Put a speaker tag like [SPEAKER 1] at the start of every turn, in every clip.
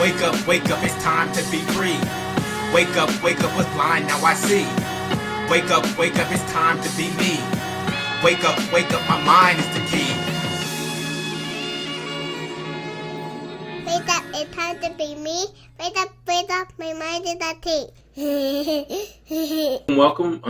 [SPEAKER 1] wake up, it's time to be free. Wake up, was blind, now I see. Wake up, it's time to be me. Wake up, my mind is the key.
[SPEAKER 2] Wake up, it's time to be me. Wake up, my mind is the key.
[SPEAKER 3] Welcome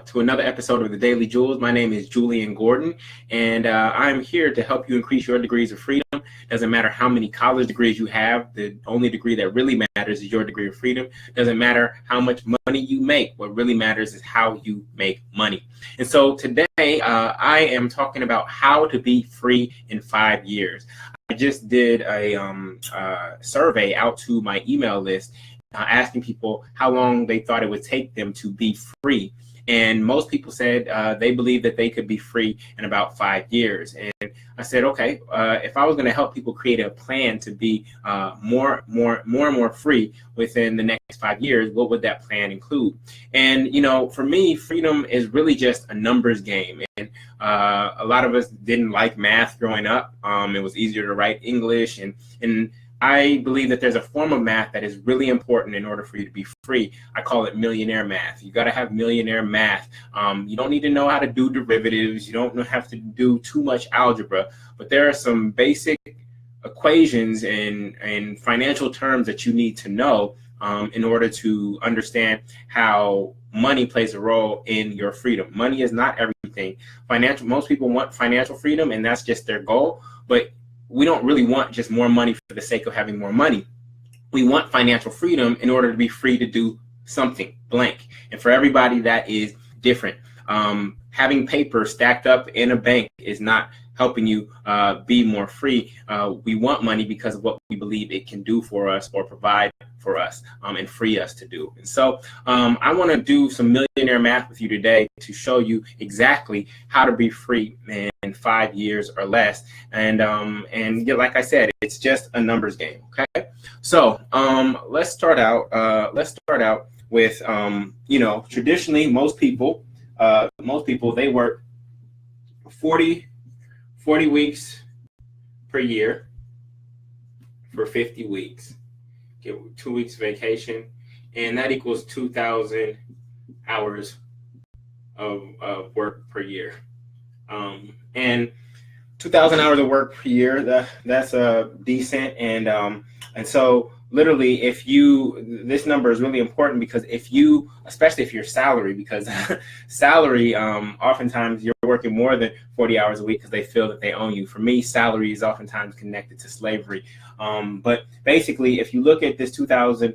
[SPEAKER 3] to another episode of the Daily Jules. My name is Jullien Gordon, and I'm here to help you increase your degrees of freedom. Doesn't matter how many college degrees you have. The only degree that really matters is your degree of freedom. Doesn't matter how much money you make. What really matters is how you make money. And so today I am talking about how to be free in 5 years. I just did a survey out to my email list, asking people how long they thought it would take them to be free. And most people said they believe that they could be free in about 5 years. And I said, okay, if I was going to help people create a plan to be more and more free within the next 5 years, what would that plan include? And, you know, for me, freedom is really just a numbers game. And a lot of us didn't like math growing up. It was easier to write English, and I believe that there's a form of math that is really important in order for you to be free. I call it millionaire math. You got to have millionaire math. You don't need to know how to do derivatives. You don't have to do too much algebra, but there are some basic equations and financial terms that you need to know in order to understand how money plays a role in your freedom. Money is not everything. Most people want financial freedom, and that's just their goal, but we don't really want just more money for the sake of having more money. We want financial freedom in order to be free to do something blank. And for everybody, that is different. Having paper stacked up in a bank is not helping you be more free. We want money because of what we believe it can do for us or provide for us and free us to do. And so I want to do some millionaire math with you today to show you exactly how to be free in 5 years or less. And yeah, like I said, it's just a numbers game. Okay, so let's start out. With you know, traditionally most people they work 40 weeks per year for 50 weeks. Get 2 weeks vacation, and that equals 2,000 hours of work per year. And 2,000 hours of work per year, that's decent. And so literally, this number is really important, because especially if you're salary, because salary, oftentimes you're working more than 40 hours a week because they feel that they own you. For me, salary is oftentimes connected to slavery. But basically, if you look at this 2,000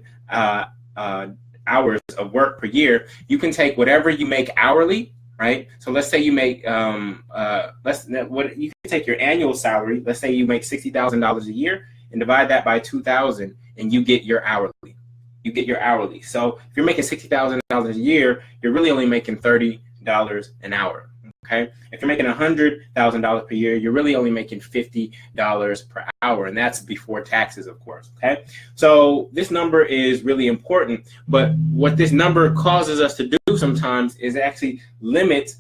[SPEAKER 3] hours of work per year, you can take whatever you make hourly, right? So let's say you make, you can take your annual salary. Let's say you make $60,000 a year and divide that by 2,000, and you get your hourly. So if you're making $60,000 a year, you're really only making $30 an hour. Okay. If you're making $100,000 per year, you're really only making $50 per hour, and that's before taxes, of course. Okay. So this number is really important, but what this number causes us to do sometimes is actually limit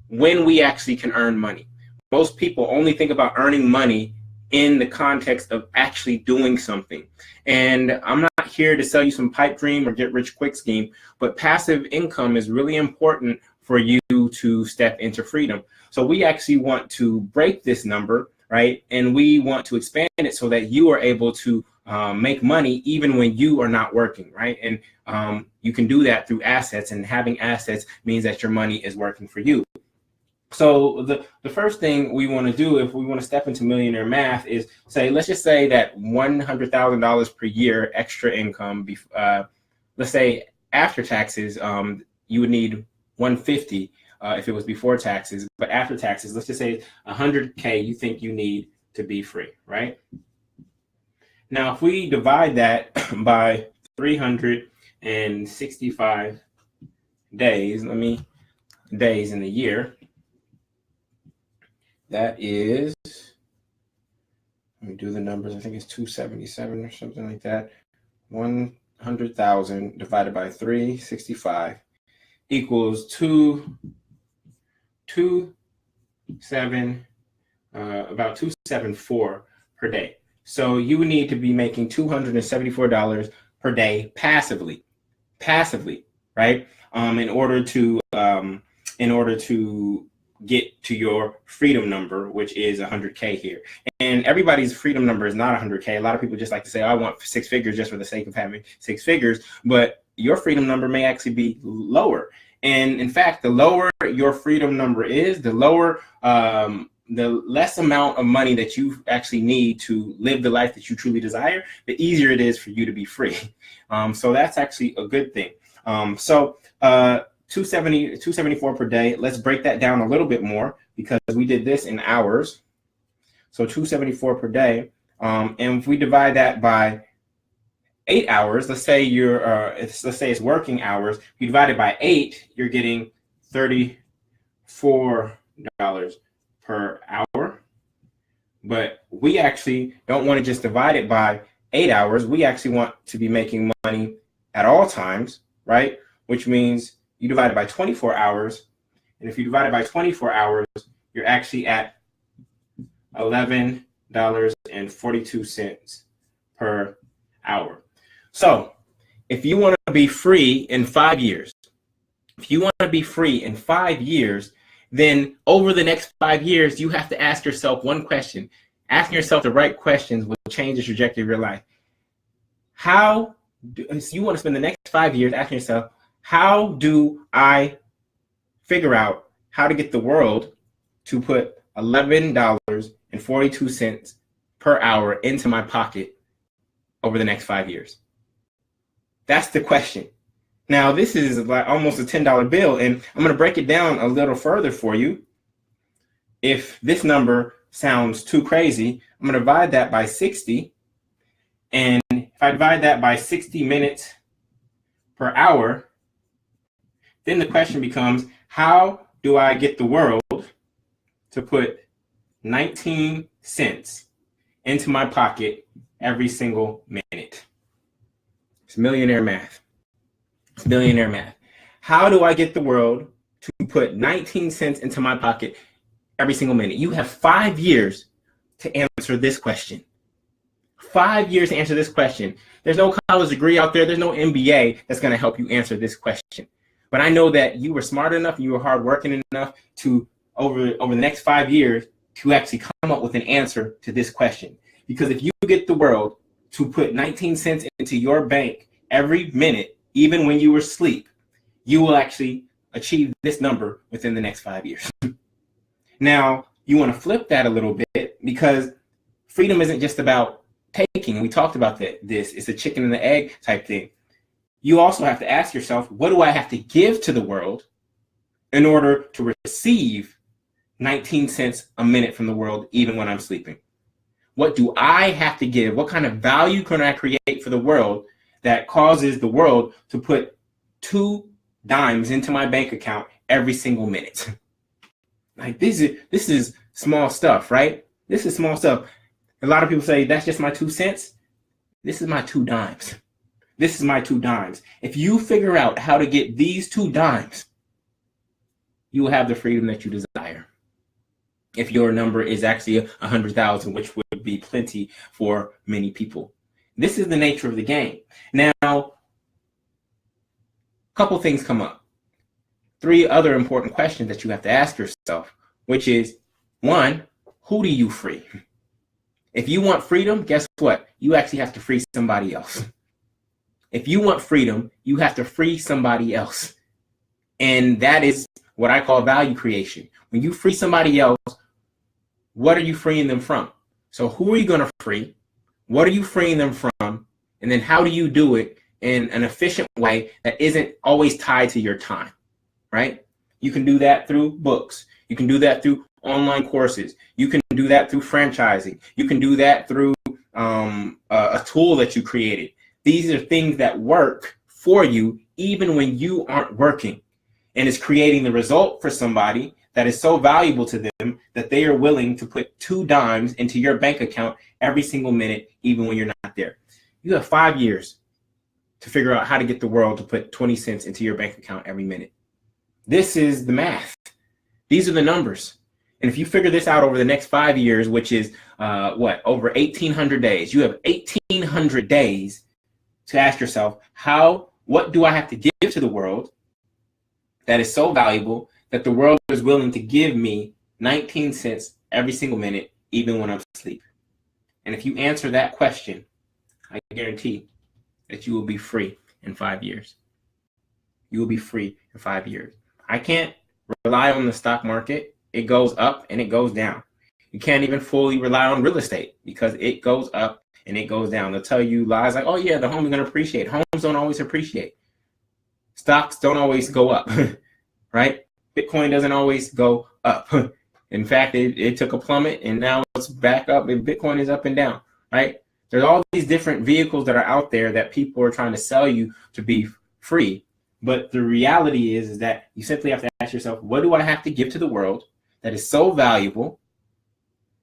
[SPEAKER 3] when we actually can earn money. Most people only think about earning money in the context of actually doing something. And I'm not here to sell you some pipe dream or get rich quick scheme, but passive income is really important for you to step into freedom. So we actually want to break this number, right? And we want to expand it so that you are able to make money even when you are not working, right? And you can do that through assets, and having assets means that your money is working for you. So the first thing we want to do if we want to step into millionaire math is let's just say that $100,000 per year extra income, let's say after taxes, you would need 150 if it was before taxes, but after taxes, let's just say 100K you think you need to be free, right? Now, if we divide that by 365 days, days in the year, that is, let me do the numbers, I think it's 277 or something like that. 100,000 divided by 365 equals 274 per day. So you would need to be making $274 per day passively, right? In order to get to your freedom number, which is 100K here. And everybody's freedom number is not 100K. A lot of people just like to say, oh, I want 6 figures just for the sake of having 6 figures. But your freedom number may actually be lower. And in fact, the lower your freedom number is, the lower, the less amount of money that you actually need to live the life that you truly desire, the easier it is for you to be free. So that's actually a good thing. 274 per day. Let's break that down a little bit more because we did this in hours. So 274 per day. And if we divide that by 8 hours, let's say let's say it's working hours. If you divide it by 8, you're getting $34 per hour. But we actually don't want to just divide it by 8 hours. We actually want to be making money at all times, right? Which means you divide it by 24 hours. And if you divide it by 24 hours, you're actually at $11.42 per hour. So if you want to be free in 5 years, then over the next 5 years, you have to ask yourself one question. Asking yourself the right questions will change the trajectory of your life. So you want to spend the next 5 years asking yourself, how do I figure out how to get the world to put $11.42 per hour into my pocket over the next 5 years? That's the question. Now, this is like almost a $10 bill, and I'm going to break it down a little further for you. If this number sounds too crazy, I'm going to divide that by 60. And if I divide that by 60 minutes per hour, then the question becomes, how do I get the world to put 19 cents into my pocket every single minute? It's millionaire math. It's millionaire math. How do I get the world to put 19 cents into my pocket every single minute? You have 5 years to answer this question. 5 years to answer this question. There's no college degree out there. There's no MBA that's going to help you answer this question. But I know that you were smart enough, you were hardworking enough to, over the next 5 years, to actually come up with an answer to this question. Because if you get the world to put 19 cents into your bank every minute, even when you were asleep, you will actually achieve this number within the next 5 years. Now, you want to flip that a little bit, because freedom isn't just about taking. We talked about this. It's a chicken and the egg type thing. You also have to ask yourself, what do I have to give to the world in order to receive 19 cents a minute from the world, even when I'm sleeping? What do I have to give? What kind of value can I create for the world that causes the world to put 2 dimes into my bank account every single minute? Like, this is small stuff, right? This is small stuff. A lot of people say, that's just my 2 cents. This is my 2 dimes. This is my 2 dimes. If you figure out how to get these 2 dimes, you will have the freedom that you desire. If your number is actually 100,000, which would be plenty for many people. This is the nature of the game. Now, a couple things come up. 3 other important questions that you have to ask yourself, which is, 1, who do you free? If you want freedom, guess what? You actually have to free somebody else. If you want freedom, you have to free somebody else. And that is what I call value creation. When you free somebody else, what are you freeing them from? So who are you going to free? What are you freeing them from? And then how do you do it in an efficient way that isn't always tied to your time, right? You can do that through books. You can do that through online courses. You can do that through franchising. You can do that through a tool that you created. These are things that work for you even when you aren't working, and it's creating the result for somebody that is so valuable to them that they are willing to put 2 dimes into your bank account every single minute, even when you're not there. You have 5 years to figure out how to get the world to put 20 cents into your bank account every minute. This is the math. These are the numbers. And if you figure this out over the next 5 years, which is over 1,800 days. You have 1,800 days to ask yourself, what do I have to give to the world that is so valuable that the world is willing to give me 19 cents every single minute, even when I'm asleep? And if you answer that question, I guarantee that you will be free in 5 years. You will be free in 5 years. I can't rely on the stock market. It goes up and it goes down. You can't even fully rely on real estate because it goes up and it goes down. They'll tell you lies like, oh yeah, the home is going to appreciate. Homes don't always appreciate. Stocks don't always go up, right? Bitcoin doesn't always go up. In fact, it took a plummet and now it's back up and Bitcoin is up and down, right? There's all these different vehicles that are out there that people are trying to sell you to be free. But the reality is that you simply have to ask yourself, what do I have to give to the world that is so valuable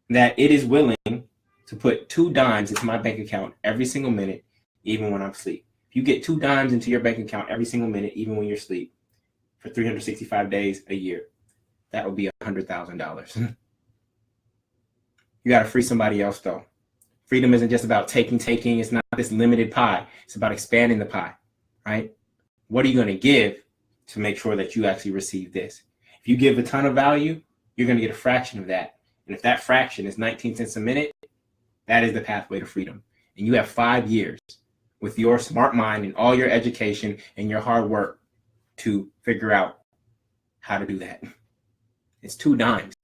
[SPEAKER 3] that it is willing to put 2 dimes into my bank account every single minute, even when I'm asleep? If you get 2 dimes into your bank account every single minute, even when you're asleep, for 365 days a year, that would be $100,000. You got to free somebody else, though. Freedom isn't just about taking. It's not this limited pie. It's about expanding the pie, right? What are you going to give to make sure that you actually receive this? If you give a ton of value, you're going to get a fraction of that. And if that fraction is 19 cents a minute, that is the pathway to freedom. And you have 5 years with your smart mind and all your education and your hard work to figure out how to do that. It's 2 dimes.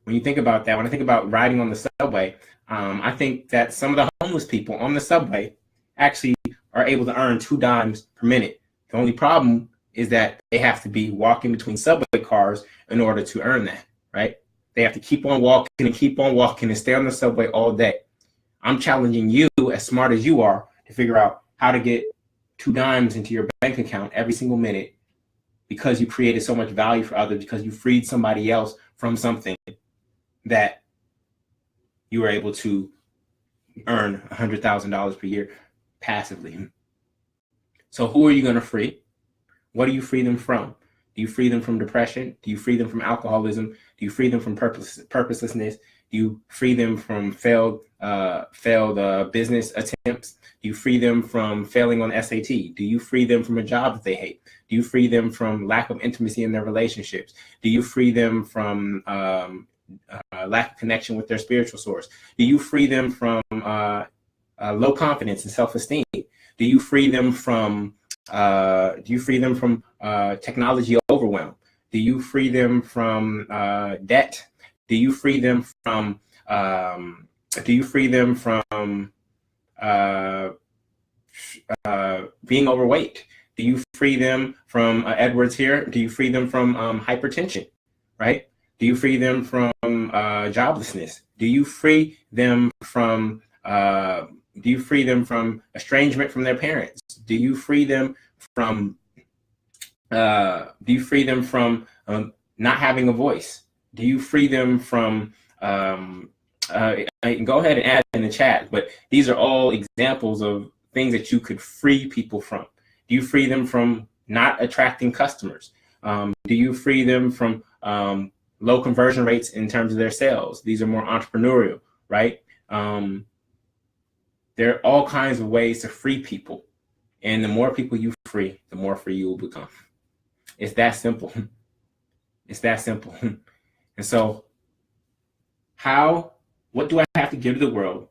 [SPEAKER 3] When you think about that, when I think about riding on the subway, I think that some of the homeless people on the subway actually are able to earn 2 dimes per minute. The only problem is that they have to be walking between subway cars in order to earn that, right? They have to keep on walking and stay on the subway all day. I'm challenging you, as smart as you are, to figure out how to get 2 dimes into your bank account every single minute because you created so much value for others, because you freed somebody else from something that you were able to earn $100,000 per year passively. So who are you going to free? What do you free them from? Do you free them from depression? Do you free them from alcoholism? Do you free them from purposelessness? Do you free them from failed business attempts? Do you free them from failing on SAT? Do you free them from a job that they hate? Do you free them from lack of intimacy in their relationships? Do you free them from lack of connection with their spiritual source? Do you free them from low confidence and self-esteem? Do you free them from technology overwhelm? Do you free them from debt? Do you free them from being overweight? Do you free them from Edwards here? Do you free them from hypertension, right? Do you free them from joblessness? Do you free them from estrangement from their parents? Do you free them from not having a voice? Do you free them from go ahead and add in the chat, but these are all examples of things that you could free people from. Do you free them from not attracting customers? Do you free them from low conversion rates in terms of their sales? These are more entrepreneurial, right? There are all kinds of ways to free people. And the more people you free, the more free you will become. It's that simple. It's that simple. And so what do I have to give to the world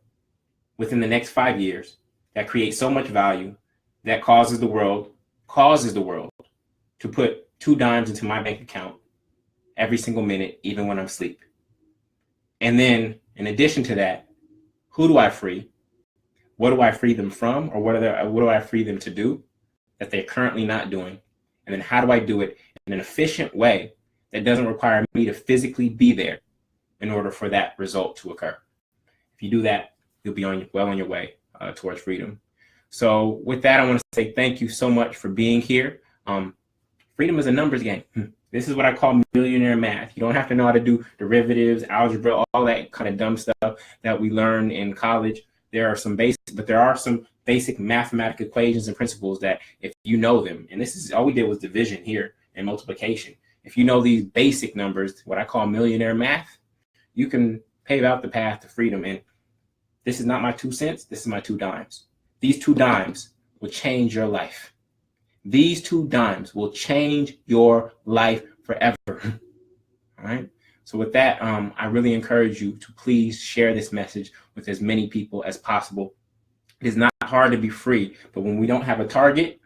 [SPEAKER 3] within the next 5 years that creates so much value that causes the world to put 2 dimes into my bank account every single minute, even when I'm asleep? And then in addition to that, who do I free? What do I free them from? Or what do I free them to do that they're currently not doing? And then how do I do it in an efficient way that doesn't require me to physically be there in order for that result to occur? If you do that, you'll be well on your way towards freedom. So with that, I want to say thank you so much for being here. Freedom is a numbers game. This is what I call millionaire math. You don't have to know how to do derivatives, algebra, all that kind of dumb stuff that we learn in college. There are some basic mathematical equations and principles that if you know them, and this is all we did was division here and multiplication. If you know these basic numbers, what I call millionaire math, you can pave out the path to freedom. And this is not my 2 cents. This is my 2 dimes. These 2 dimes will change your life. These 2 dimes will change your life forever. All right. So with that, I really encourage you to please share this message with as many people as possible. It is not hard to be free, but when we don't have a target,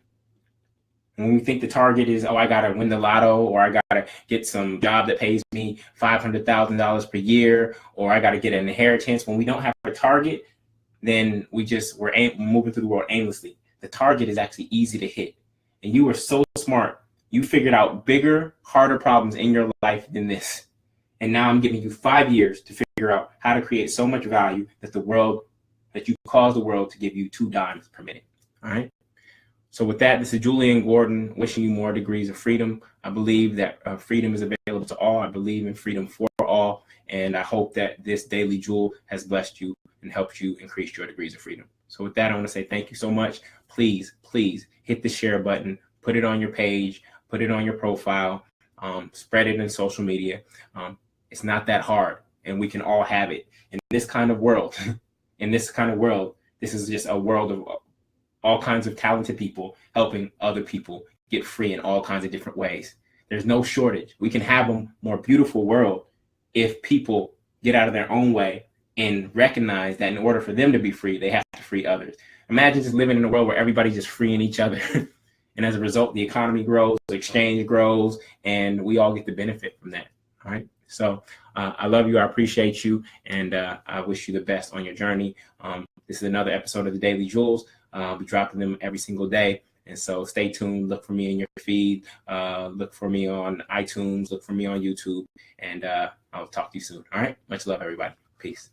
[SPEAKER 3] when we think the target is, oh, I got to win the lotto, or I got to get some job that pays me $500,000 per year, or I got to get an inheritance. When we don't have a target, then we're moving through the world aimlessly. The target is actually easy to hit. And you are so smart. You figured out bigger, harder problems in your life than this. And now I'm giving you 5 years to figure out how to create so much value that you cause the world to give you 2 dimes per minute. All right. So with that, this is Jullien Gordon wishing you more degrees of freedom. I believe that freedom is available to all. I believe in freedom for all. And I hope that this Daily Jewel has blessed you and helped you increase your degrees of freedom. So with that, I want to say thank you so much. Please, please hit the share button, put it on your page, put it on your profile, spread it in social media. It's not that hard, and we can all have it. In this kind of world, this is just a world of all kinds of talented people helping other people get free in all kinds of different ways. There's no shortage. We can have a more beautiful world if people get out of their own way and recognize that in order for them to be free, they have to free others. Imagine just living in a world where everybody's just freeing each other. And as a result, the economy grows, the exchange grows, and we all get the benefit from that. All right. So I love you. I appreciate you. And I wish you the best on your journey. This is another episode of the Daily Jules. We drop them every single day. And so stay tuned. Look for me in your feed. Look for me on iTunes. Look for me on YouTube. And I'll talk to you soon. All right. Much love, everybody. Peace.